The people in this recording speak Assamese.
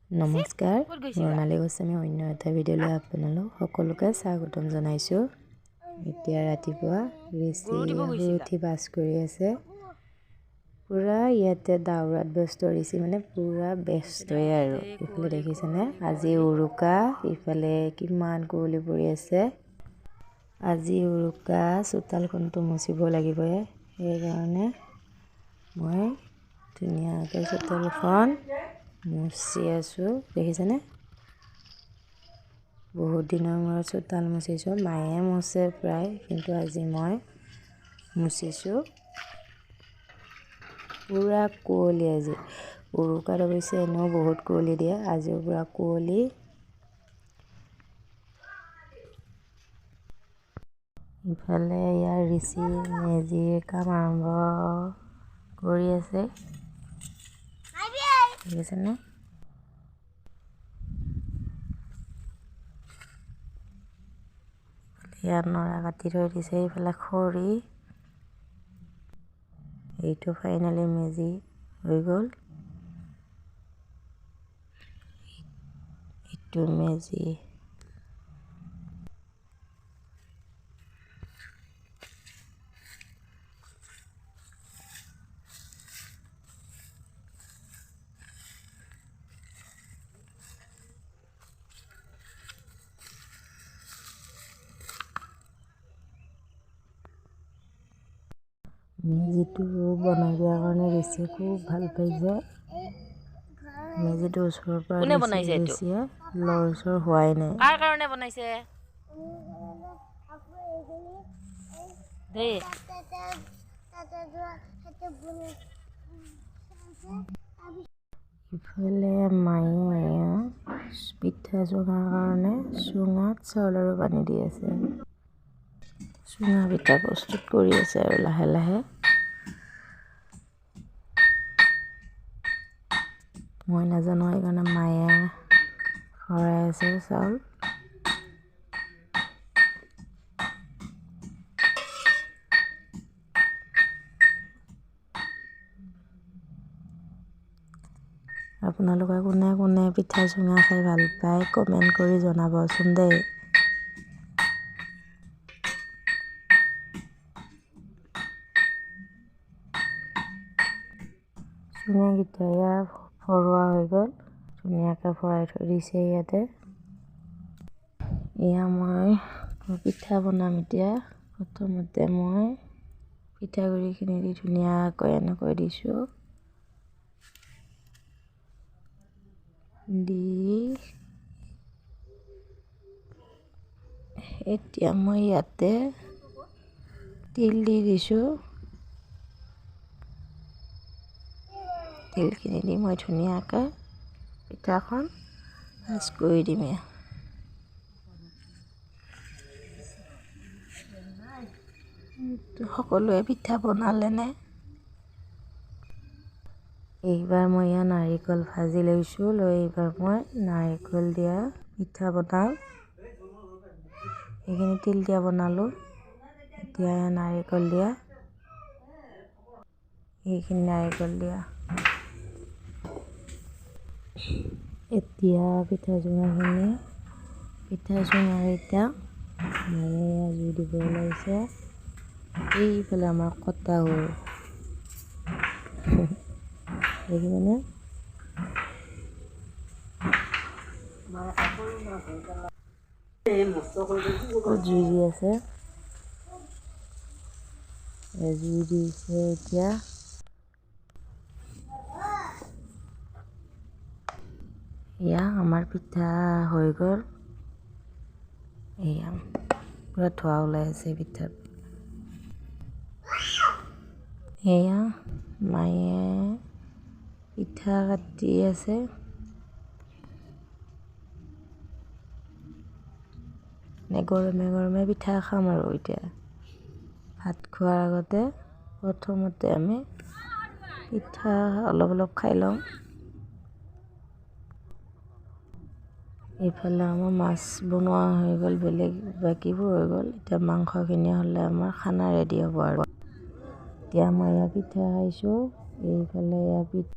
নমস্কাৰ, বৰ্ণালী গোস্বামী অন্য এটা ভিডিঅ'লৈ আপোনালোক সকলোকে স্বাগতম জনাইছোঁ। এতিয়া ৰাতিপুৱা ঋষি উঠি বাস কৰি আছে। পুৰা ইয়াতে দাউৰাত ব্যস্ত ঋষি মানে পুৰা ব্যস্তই আৰু ইফালে দেখিছেনে আজি উৰুকা, ইফালে কিমান কুঁৱলী পৰি আছে। আজি উৰুকা, চোতালখনটো মুচিব লাগিবই, সেইকাৰণে মই ধুনীয়াকৈ চোতালখন মুচি আছোঁ। দেখিছেনে বহুত দিনৰ মূৰত চোতাল মুচিছোঁ। মায়ে মুচে প্ৰায়, কিন্তু আজি মই মুচিছোঁ। পুৰা কুঁৱলী আজি উৰুকাত, অৱশ্যে এনেও বহুত কুঁৱলী দিয়ে, আজিও পুৰা কুঁৱলী। ইফালে ইয়াৰ ঋষি মেজিৰ কাম আৰম্ভ কৰি আছে, দেখিছেনে? ইয়াত নৰা কাটি থৈ দিছে, ইফালে খৰি। এইটো ফাইনেলি মেজি হৈ গ'ল। এইটো মেজি। মেজিটো বনাই দিয়াৰ কাৰণে ঋষিয়ে খুব ভাল পাইছে। মেজিটো ওচৰৰ পৰা ঋষিয়ে লৰচৰ হোৱাই নাই। কাৰ কাৰণে বনাইছে? ইফালে মায়ে পিঠা চুঙাৰ কাৰণে চুঙাত চাউল আৰু পানী দি আছে। চুঙা পিঠা প্ৰস্তুত কৰি আছে আৰু লাহে লাহে। মই নাজানো, সেইকাৰণে মায়ে ভৰাই আছে চাউল। আপোনালোকে কোনে কোনে পিঠা চুঙা খাই ভাল পায় কমেণ্ট কৰি জনাবচোন দেই। চুঙাকেইটা ইয়াৰ ভৰোৱা হৈ গ'ল, ধুনীয়াকৈ ভৰাই থৈ দিছে ইয়াতে। এয়া মই পিঠা বনাম এতিয়া। প্ৰথমতে মই পিঠাগুড়িখিনি দি ধুনীয়াকৈ এনেকৈ দিছোঁ। এতিয়া মই ইয়াতে তিল দি দিছোঁ। তিলখিনি দি মই ধুনীয়াকৈ পিঠাখন ভাজ কৰি দিম। সকলোৱে পিঠা বনালেনে? এইবাৰ মই ইয়াত নাৰিকল ভাজি লৈছোঁ, এইবাৰ মই নাৰিকল দিয়া পিঠা বনাম। এইখিনি তিল দিয়া বনালোঁ, এতিয়া নাৰিকল দিয়া। এইখিনি নাৰিকল দিয়া। এতিয়া পিঠা চুঙাকেইটা মায়ে জুই দিব ওলাইছে। এইফালে আমাৰ কটা হ'ল, দেখিছেনে? জুই দি আছে, জুই দিছে এতিয়া। এয়া আমাৰ পিঠা হৈ গ'ল। এয়া পুৰা ধোঁৱা ওলাই আছে পিঠাত। এয়া মায়ে পিঠা কাটি আছে। গৰমে গৰমে পিঠা খাম আৰু এতিয়া ভাত খোৱাৰ আগতে প্ৰথমতে আমি পিঠা অলপ অলপ খাই লওঁ। এইফালে আমাৰ মাছ বনোৱা হৈ গ'ল, বেলেগ বাকীবোৰ হৈ গ'ল। এতিয়া মাংসখিনি হ'লে আমাৰ খানা ৰেডি হ'ব আৰু। এতিয়া মই এয়া পিঠা খাইছোঁ, এইফালে এয়া